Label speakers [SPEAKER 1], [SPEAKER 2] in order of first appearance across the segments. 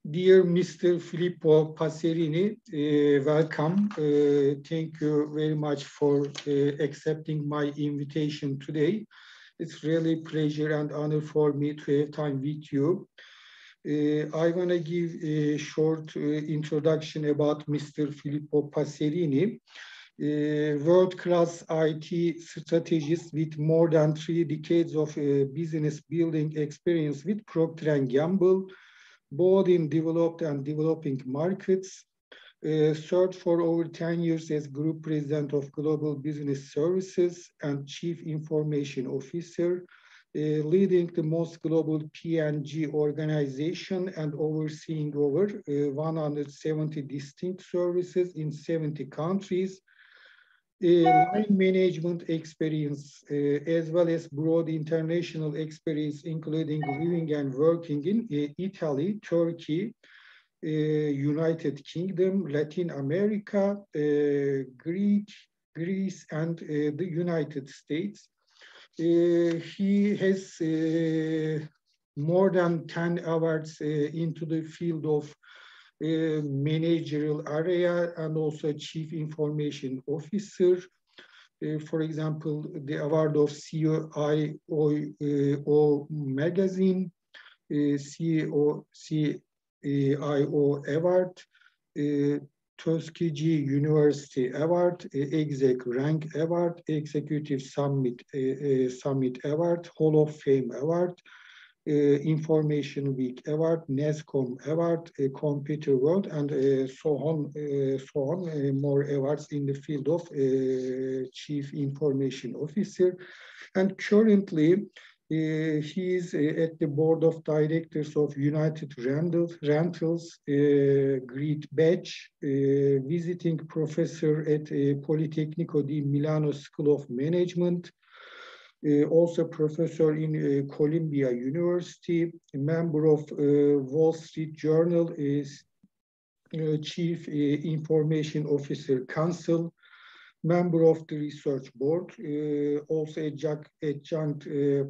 [SPEAKER 1] Dear Mr. Filippo Passerini, welcome. Thank you very much for accepting my invitation today. It's really a pleasure and honor for me to have time with you. I want to give a short introduction about Mr. Filippo Passerini, world-class IT strategist with more than 3 decades of business building experience with Procter & Gamble, both in developed and developing markets. Served for over 10 years as Group President of Global Business Services and Chief Information Officer, leading the most global P&G organization and overseeing over 170 distinct services in 70 countries. Line management experience, as well as broad international experience, including living and working in Italy, Turkey, United Kingdom, Latin America, Greece, and the United States. He has more than 10 awards into the field of managerial area and also Chief Information Officer. For example, the award of CIO magazine, CIO award, Tuskegee University Award, Exec Rank Award, Executive Summit Award, Hall of Fame Award, Information Week Award, NESCOM Award, Computer World, and so on, more awards in the field of Chief Information Officer. And currently, he is at the board of directors of United Rentals, Great Batch, visiting professor at Politecnico di Milano School of Management, also professor in Columbia University, a member of Wall Street Journal, is Chief Information Officer Council, member of the research board, also adjunct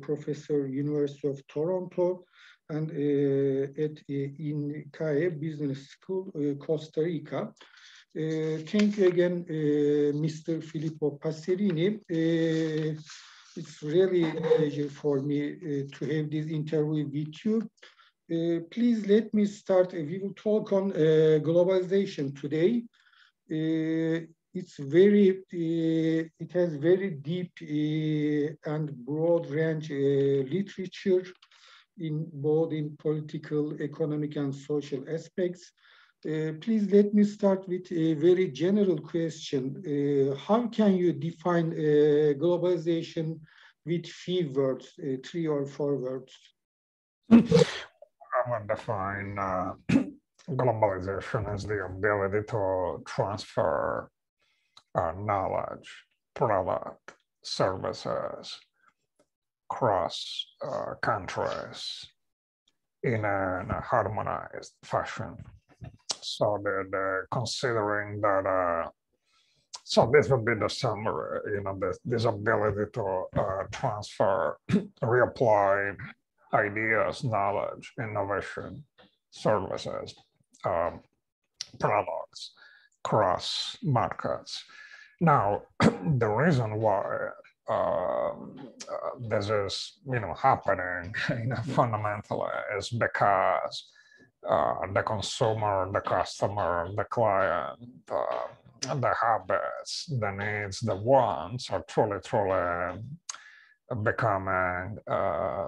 [SPEAKER 1] professor, University of Toronto, and at in CAE Business School, Costa Rica. Thank you again, Mr. Filippo Passerini. It's really a pleasure for me to have this interview with you. Please let me start. We will talk on globalization today. It has very deep and broad range literature in both in political, economic, and social aspects. Please let me start with a very general question. How can you define globalization with few words, 3 or 4 words?
[SPEAKER 2] I would define globalization as the ability to transfer knowledge, product, services across countries in a harmonized fashion. So considering that, so this would be the summary, this ability to transfer, reapply ideas, knowledge, innovation, services, products across markets. Now, the reason why this is, happening fundamentally is because the consumer, the customer, the client, the habits, the needs, the wants are truly becoming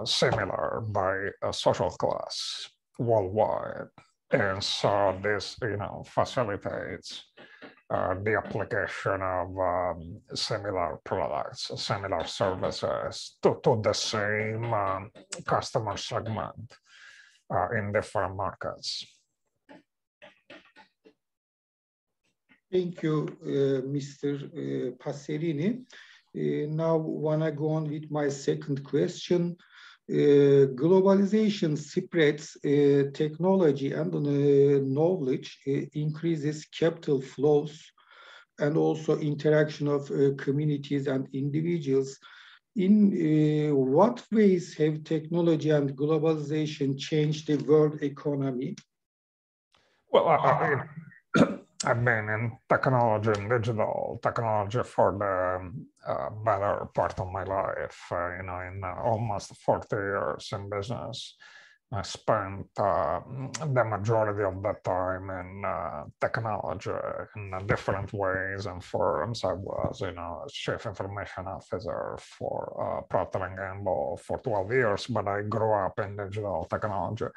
[SPEAKER 2] similar by a social class worldwide. And so this, facilitates the application of similar products, similar services to the same customer segment in different markets.
[SPEAKER 1] Thank you, Mr. Passerini. Now, I want to go on with my second question. Globalization spreads technology and knowledge, increases capital flows, and also interaction of communities and individuals. In what ways have technology and globalization changed the world economy?
[SPEAKER 2] Well, I've been in technology and digital technology for the better part of my life. In almost 40 years in business. I spent the majority of that time in technology in different ways and firms. I was, chief information officer for Procter & Gamble for 12 years, but I grew up in digital technology.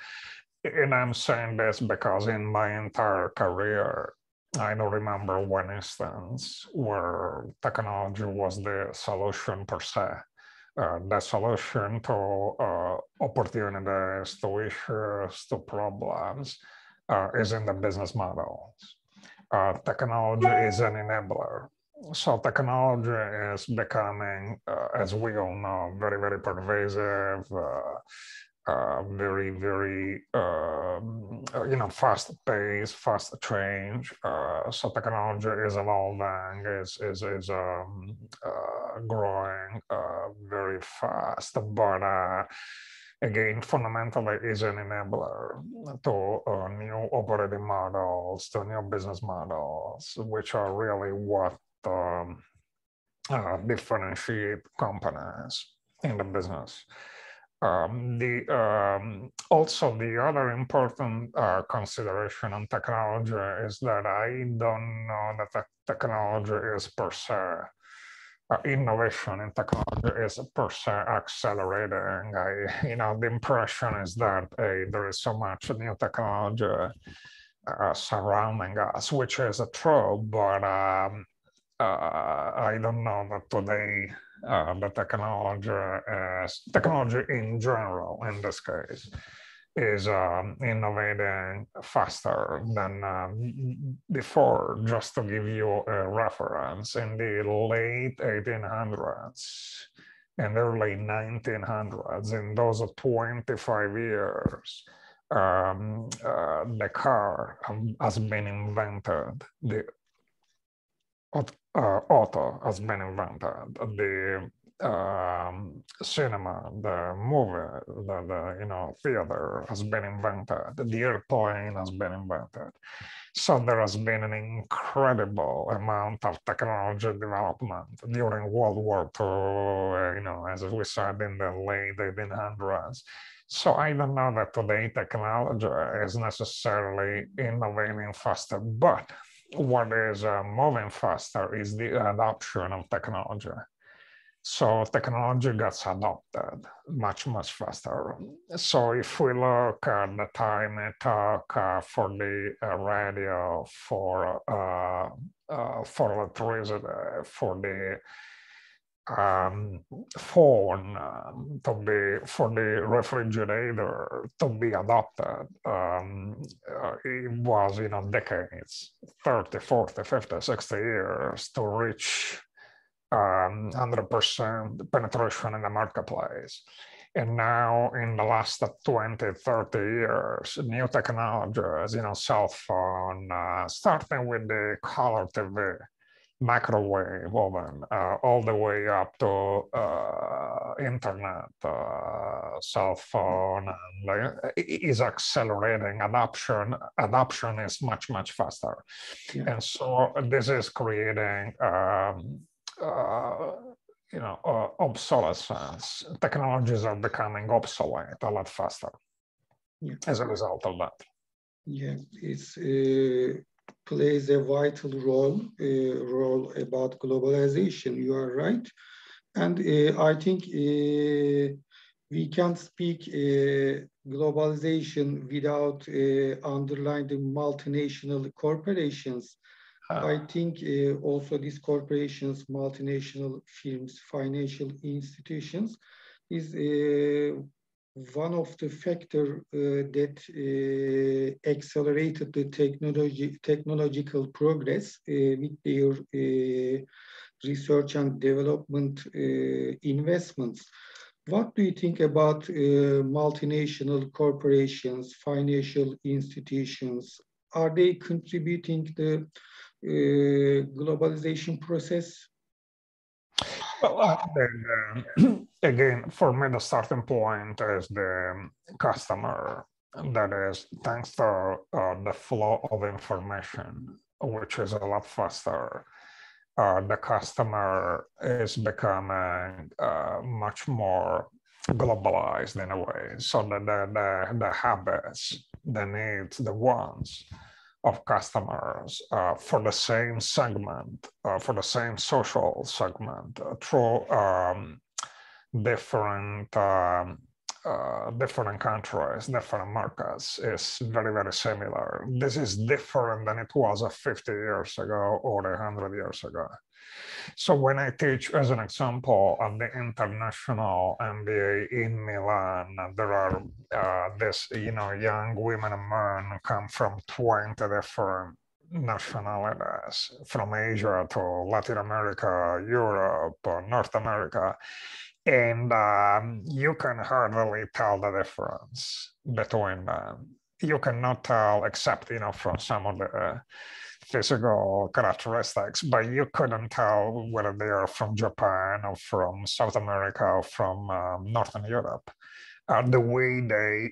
[SPEAKER 2] And I'm saying this because in my entire career, I don't remember one instance where technology was the solution per se. The solution to opportunities, to issues, to problems is in the business models. Technology is an enabler. So technology is becoming, as we all know, very, very pervasive, very, fast pace, fast change. So technology is evolving, is growing very fast, but again, fundamentally is an enabler to new operating models, to new business models, which are really what differentiate companies in the business. Also, the other important consideration on technology is that I don't know that technology is per se, innovation in technology is per se accelerating. The impression is that there is so much new technology surrounding us, which is true, but I don't know that today the technology in general, in this case, is innovating faster than before. Just to give you a reference, in the late 1800s and early 1900s, in those 25 years, the car has been invented, the auto has been invented, the cinema, the movie, the theater has been invented, the airplane has been invented. So there has been an incredible amount of technology development during World War II, as we said, in the late 1800s. So I don't know that today technology is necessarily innovating faster, but what is moving faster is the adoption of technology. So technology gets adopted much, much faster. So if we look at the time it took for the radio, for electricity, for the phone, for the refrigerator to be adopted, it was, decades, 30, 40, 50, 60 years to reach 100% penetration in the marketplace. And now in the last 20, 30 years, new technologies, cell phone, starting with the color TV, microwave oven, all the way up to internet, cell phone, and is accelerating adoption. Adoption is much, much faster. Yeah. And so this is creating obsolescence. Technologies are becoming obsolete a lot faster as a result of that.
[SPEAKER 1] Yeah, it's plays a vital role about globalization. You are right, and I think we can't speak globalization without underlining the multinational corporations. I think also these corporations, multinational firms, financial institutions is one of the factors that accelerated the technological progress with their research and development investments. What do you think about multinational corporations, financial institutions? Are they contributing to the globalization process?
[SPEAKER 2] Well, again, for me, the starting point is the customer. That is, thanks to the flow of information, which is a lot faster, the customer is becoming much more globalized in a way. So the habits, the needs, the wants of customers for the same segment, for the same social segment, through different different countries, different markets is very, very similar. This is different than it was 50 years ago or 100 years ago. So when I teach, as an example, at the International MBA in Milan, there are young women and men come from 20 different nationalities, from Asia to Latin America, Europe, North America. And you can hardly tell the difference between them. You cannot tell, except from some of the physical characteristics, but you couldn't tell whether they are from Japan or from South America or from Northern Europe. The way they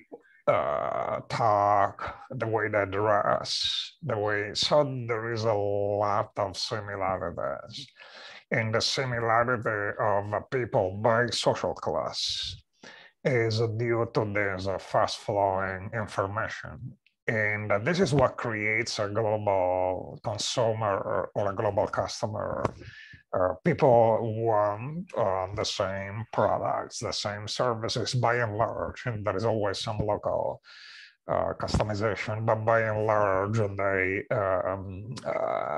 [SPEAKER 2] talk, the way they dress, so there is a lot of similarities. And the similarity of people by social class is due to this fast-flowing information. And this is what creates a global consumer or a global customer. People want the same products, the same services by and large, and there is always some local customization, but by and large, they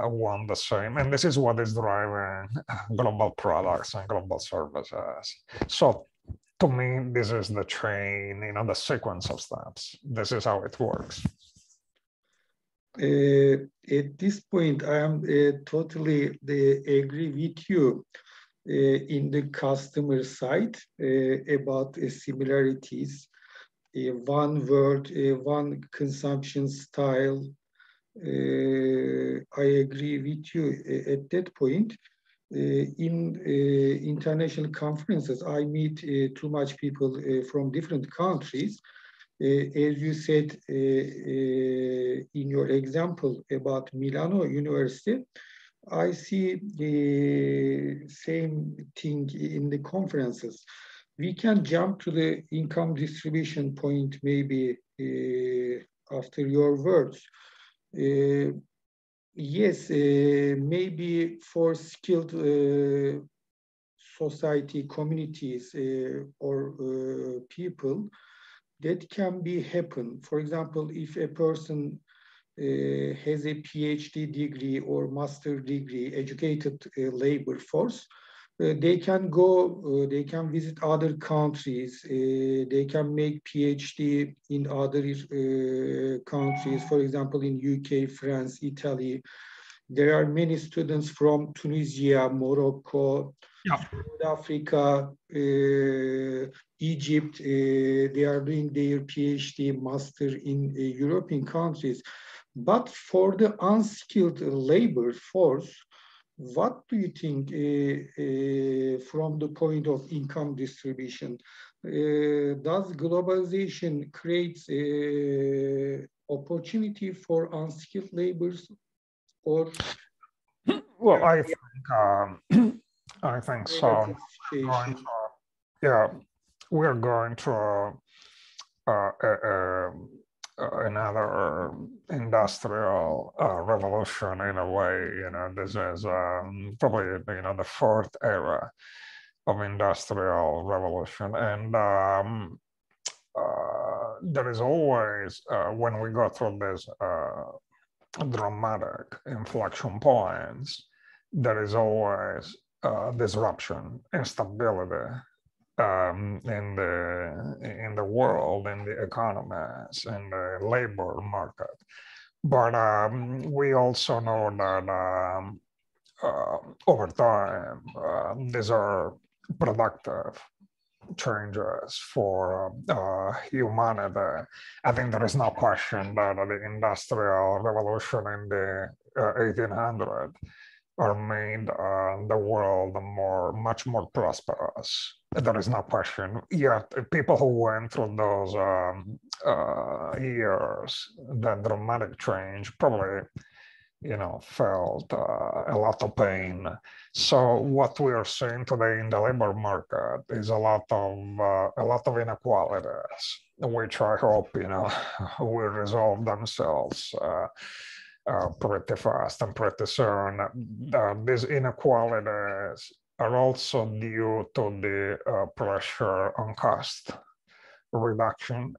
[SPEAKER 2] want the same. And this is what is driving global products and global services. So to me, this is the chain, the sequence of steps. This is how it works.
[SPEAKER 1] At this point, I am totally agree with you in the customer side about similarities. One word, one consumption style. I agree with you at that point. In international conferences, I meet too much people from different countries. As you said in your example about Milano University, I see the same thing in the conferences. We can jump to the income distribution point maybe after your words. Yes, maybe for skilled society, communities, or people, that can be happen. For example, if a person has a PhD degree or master degree, educated labor force, they can go, they can visit other countries, they can make PhD in other countries, for example, in UK, France, Italy. There are many students from Tunisia, Morocco, South Africa, Egypt. They are doing their PhD, master in European countries. But for the unskilled labor force, what do you think from the point of income distribution? Does globalization create opportunity for unskilled laborers, or?
[SPEAKER 2] Well, I think so. Yeah, we're going through another industrial revolution in a way. This is probably the fourth era of industrial revolution, and there is always when we go through this dramatic inflection points, there is always disruption, instability in the world, in the economies, in the labor market. But we also know that over time, these are productive changes for humanity. I think there is no question that the industrial revolution in the 1800s are made the world much more prosperous. There is no question. Yet people who went through those years, that dramatic change, probably felt a lot of pain. So what we are seeing today in the labor market is a lot of inequalities, which I hope will resolve themselves pretty fast and pretty soon. These inequalities are also due to the pressure on cost reduction,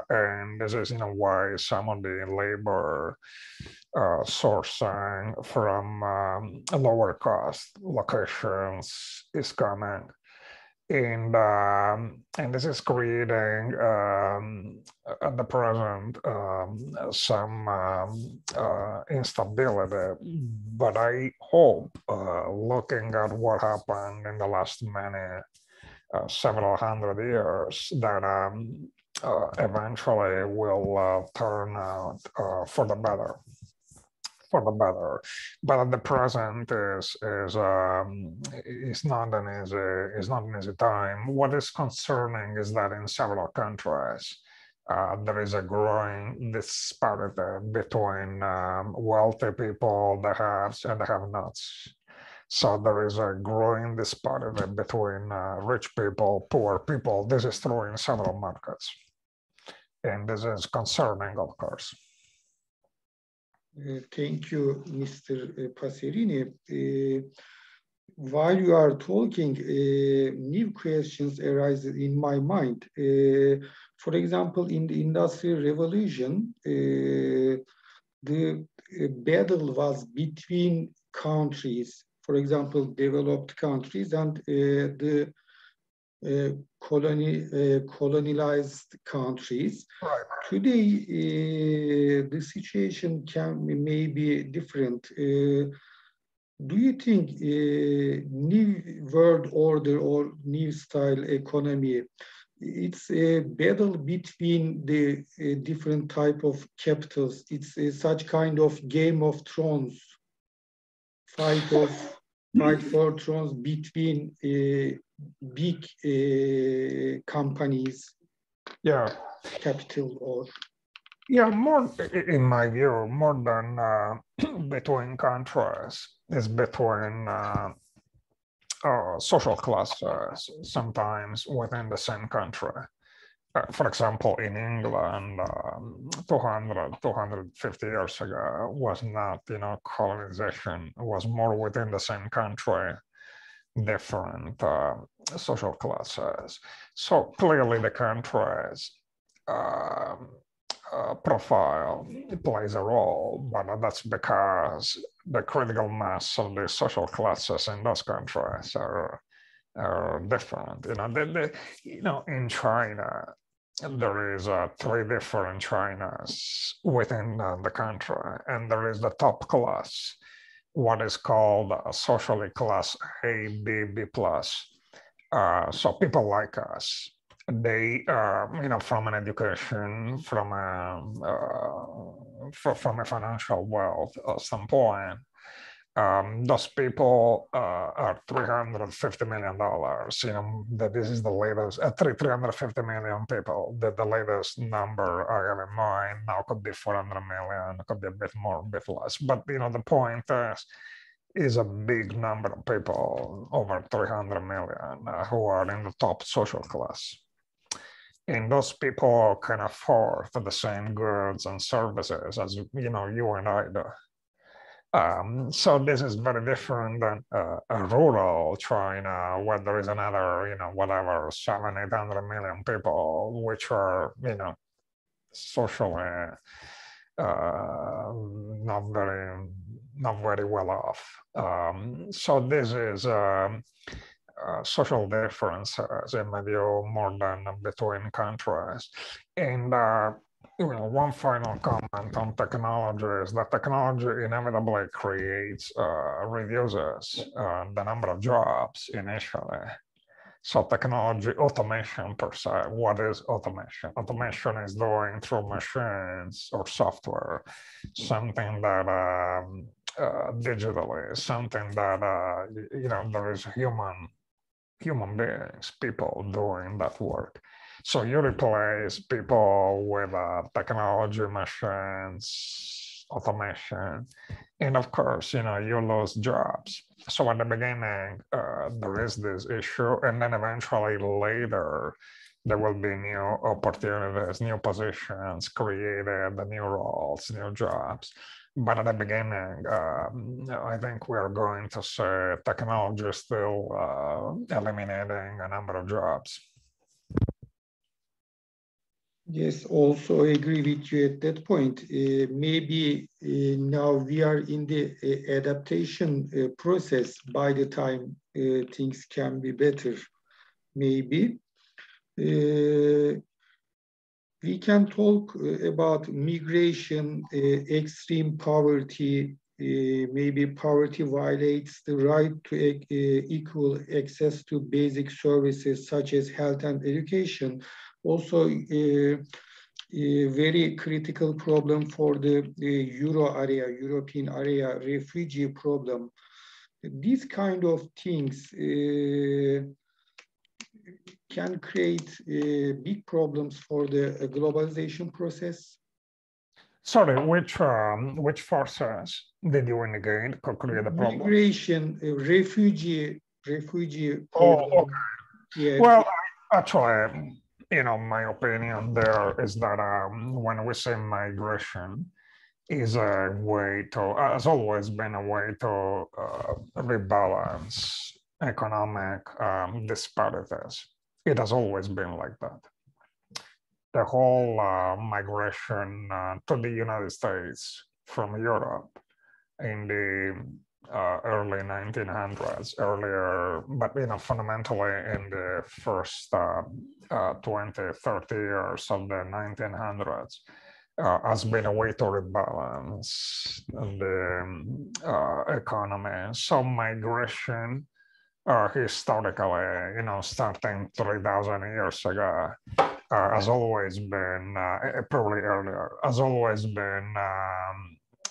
[SPEAKER 2] and this is why some of the labor sourcing from lower cost locations is coming. And this is creating at the present some instability. But I hope, looking at what happened in the last several hundred years, that eventually will turn out for the better. But at the present is not an easy time. What is concerning is that in several countries there is a growing disparity between wealthy people, the haves and the have-nots. So there is a growing disparity between rich people, poor people. This is true in several markets, and this is concerning, of course.
[SPEAKER 1] Thank you, Mr. Passerini. While you are talking, new questions arise in my mind. For example, in the Industrial Revolution, the battle was between countries, for example, developed countries and the colonialized countries.
[SPEAKER 2] Right.
[SPEAKER 1] Today, the situation may be different. Do you think new world order or new style economy, it's a battle between the different type of capitals? It's such kind of Game of Thrones, fight for thrones between big companies, capital or
[SPEAKER 2] more, in my view, more than between countries, is between social classes, sometimes within the same country. For example, in England, 250 years ago was not, colonization. It was more within the same country, different social classes. So clearly the countries profile plays a role, but that's because the critical mass of the social classes in those countries are different. In China, there is 3 different Chinas within the country, and there is the top class, what is called socially class A, B, B plus. So people like us, they, from an education, from a financial wealth standpoint, those people are $350 million. That this is the latest, 350 million people. The latest number I have in mind now could be 400 million, could be a bit more, a bit less. But the point is a big number of people, over 300 million, who are in the top social class. And those people can afford the same goods and services as you and I do. So this is very different than a rural China, where there is another, whatever, 700-800 million people, which are, socially not very well off. So this is social differences, in my view, more than between countries. And one final comment on technology is that technology inevitably reduces the number of jobs initially. So technology, automation per se, what is automation? Automation is doing through machines or software, something that digitally, something that there is human beings, people doing that work. So you replace people with technology, machines, automation, and of course, you lose jobs. So at the beginning, there is this issue, and then eventually later, there will be new opportunities, new positions created, new roles, new jobs. But at the beginning, I think we are going to see technology still eliminating a number of jobs.
[SPEAKER 1] Yes, also agree with you at that point. Maybe now we are in the adaptation process. By the time things can be better, maybe. We can talk about migration, extreme poverty. Maybe poverty violates the right to equal access to basic services such as health and education. Also, a very critical problem for the Euro area, European area, refugee problem. These kind of things can create big problems for the globalization process.
[SPEAKER 2] Sorry, which forces did you indicate could create the problem?
[SPEAKER 1] Migration, refugee
[SPEAKER 2] Oh,
[SPEAKER 1] problem.
[SPEAKER 2] okay.
[SPEAKER 1] Yes.
[SPEAKER 2] Well, actually, my opinion there is that when we say migration, is a way to, has always been a way to rebalance economic disparities. It has always been like that. The whole migration to the United States from Europe in the early 1900s, earlier, but fundamentally in the first 20, 30 years of the 1900s, has been a way to rebalance the economy. So migration, historically, starting 3,000 years ago, has always been, probably earlier, has always been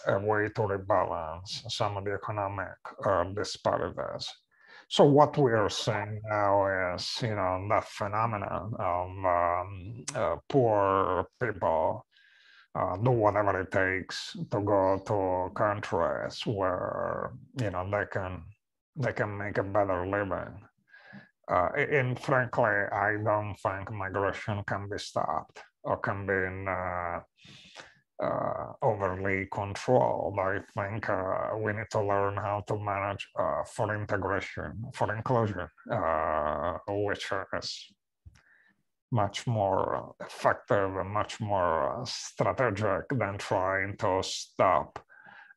[SPEAKER 2] a way to rebalance some of the economic disparities. So what we are seeing now is, that phenomenon of poor people do whatever it takes to go to countries where they can make a better living. And frankly, I don't think migration can be stopped or can be overly controlled. I think we need to learn how to manage for integration, for inclusion, which is much more effective and much more strategic than trying to stop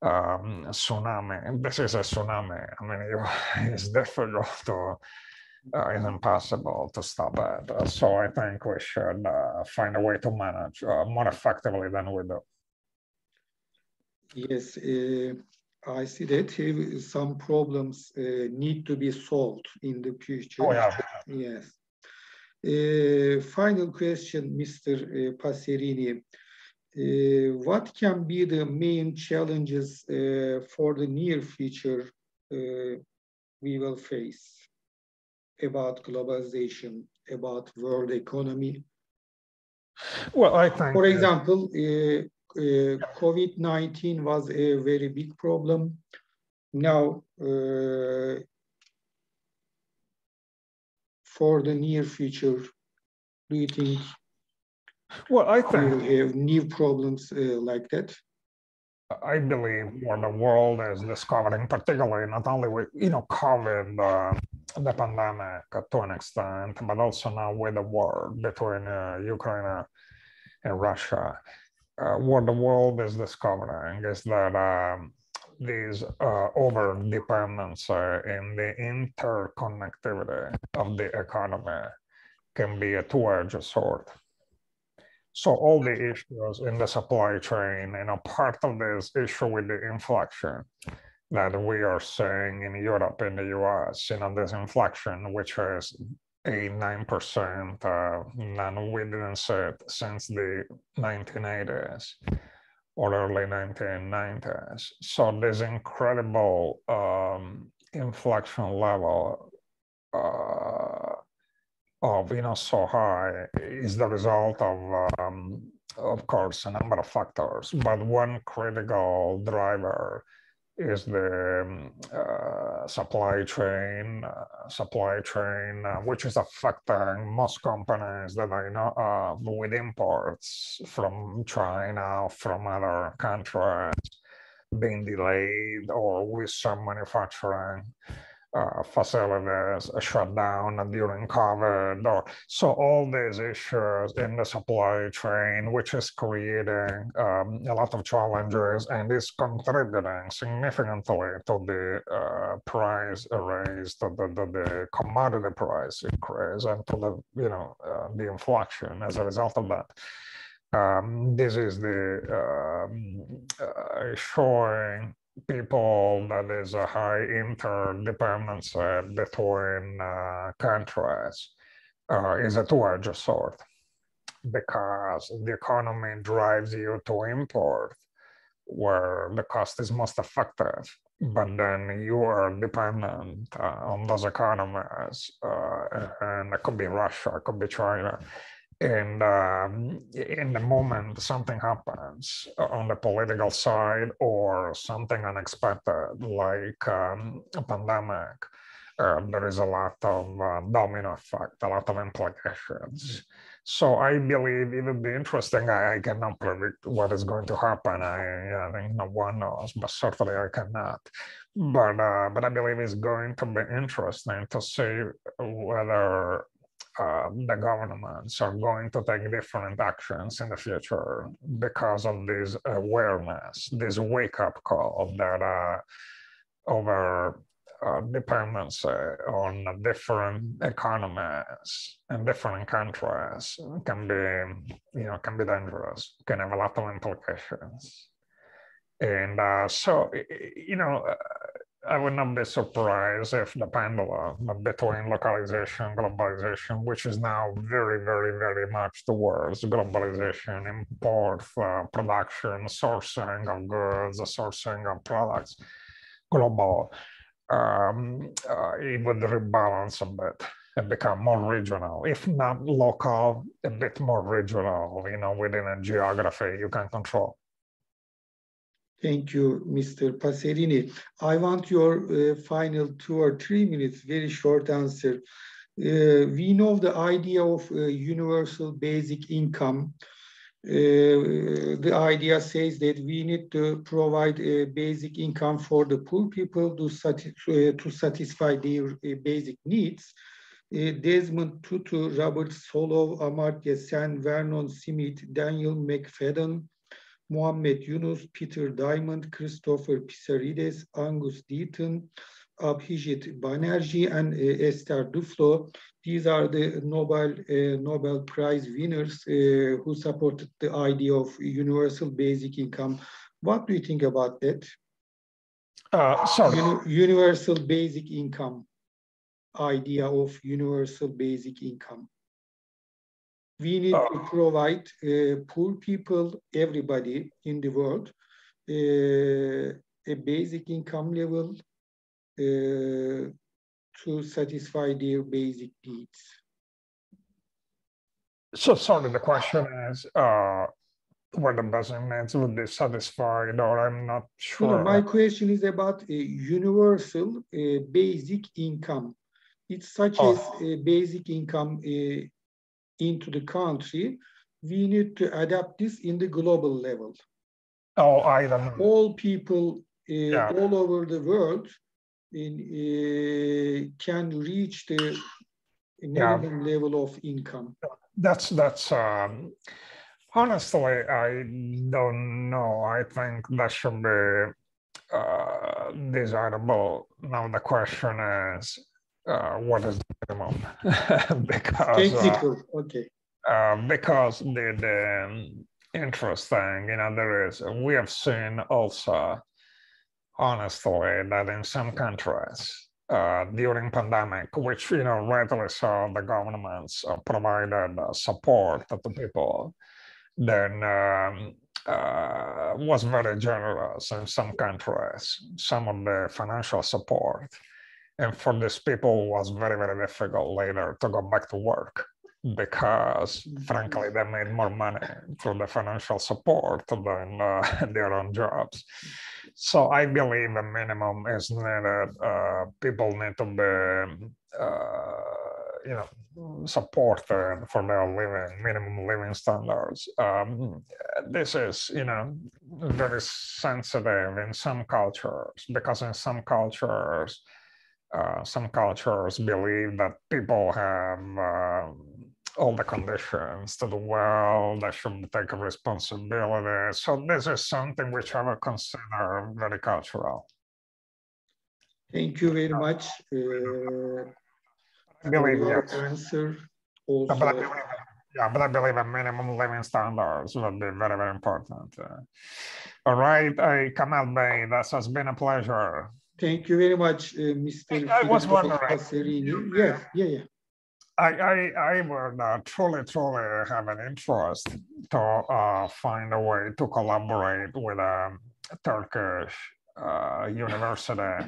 [SPEAKER 2] tsunami. This is a tsunami. I mean, it's difficult to, it's impossible to stop it. So I think we should find a way to manage more effectively than we do.
[SPEAKER 1] Yes, I see that some problems need to be solved in the future.
[SPEAKER 2] Oh, yeah.
[SPEAKER 1] Yes. Final question, Mr. Passerini. What can be the main challenges for the near future we will face about globalization, about world economy?
[SPEAKER 2] Well, I think,
[SPEAKER 1] for example, COVID-19 was a very big problem. Now, for the near future, do you think
[SPEAKER 2] well, I think
[SPEAKER 1] we will have new problems like that?
[SPEAKER 2] I believe what the world is discovering, particularly not only with COVID, the pandemic to an extent, but also now with the war between Ukraine and Russia. What the world is discovering is that these over dependence in the interconnectivity of the economy can be a two-edged sword. So all the issues in the supply chain, part of this issue with the inflection that we are seeing in Europe and the US, this inflection, which is a 9%, and we didn't see it since the 1980s. or early 1990s. So this incredible inflection level of so high is the result of course, a number of factors, but one critical driver is the supply chain, which is affecting most companies that I know of with imports from China, from other countries being delayed, or with some manufacturing facilities shut down during COVID. So all these issues in the supply chain, which is creating a lot of challenges and is contributing significantly to the price raise, to the commodity price increase, and to the inflation as a result of that. This is the showing people that is a high interdependency between countries is a two-edged sword, because the economy drives you to import where the cost is most effective, but then you are dependent on those economies, and it could be Russia, it could be China. And in the moment something happens on the political side or something unexpected, like a pandemic, there is a lot of domino effect, a lot of implications. So I believe it would be interesting. I cannot predict what is going to happen. I think no one knows, but certainly I cannot. But I believe it's going to be interesting to see whether the governments are going to take different actions in the future because of this awareness, this wake-up call that over dependency on different economies and different countries can be dangerous, can have a lot of implications. And so, I would not be surprised if the pendulum between localization, globalization, which is now very, very, very much towards globalization, import, production, sourcing of goods, sourcing of products, global, it would rebalance a bit and become more regional, if not local, a bit more regional, within a geography you can control.
[SPEAKER 1] Thank you, Mr. Passerini. I want your final 2 or 3 minutes, very short answer. We know the idea of universal basic income. The idea says that we need to provide a basic income for the poor people to satisfy their basic needs. Desmond Tutu, Robert Solow, Amartya Sen, Vernon Smith, Daniel McFadden, Muhammad Yunus, Peter Diamond, Christopher Pissarides, Angus Deaton, Abhijit Banerjee, and Esther Duflo. These are the Nobel Prize winners who supported the idea of universal basic income. What do you think about that? Universal basic income, idea of universal basic income. We need to provide poor people, everybody in the world, a basic income level to satisfy their basic needs.
[SPEAKER 2] So sorry, the question is whether basic needs would be satisfied, or I'm not sure.
[SPEAKER 1] No, my question is about a universal basic income. It's such as a basic income into the country. We need to adapt this in the global level.
[SPEAKER 2] Oh, I don't know.
[SPEAKER 1] All people all over the world can reach the minimum level of income.
[SPEAKER 2] That's honestly, I don't know. I think that should be desirable. Now the question is, what is the minimum? Because
[SPEAKER 1] technical, okay.
[SPEAKER 2] Because the interesting, there is, we have seen also, honestly, that in some countries during pandemic, which rightly so, the governments provided support to people. Then was very generous in some countries, some of the financial support. And for these people, it was very, very difficult later to go back to work because, frankly, they made more money through the financial support than their own jobs. So I believe a minimum is needed. People need to be, supported for their living, minimum living standards. This is, very sensitive in some cultures, because in some cultures believe that people have all the conditions to do well, they should take responsibility. So this is something which I would consider very cultural.
[SPEAKER 1] Thank you very much for your answer. Also,
[SPEAKER 2] but I believe a minimum living standards would be very, very important. All right, Kamal Bey, this has been a pleasure.
[SPEAKER 1] Thank you very much, Mr. Filippo Passerini. Yes, yeah.
[SPEAKER 2] I would truly have an interest to find a way to collaborate with a Turkish university.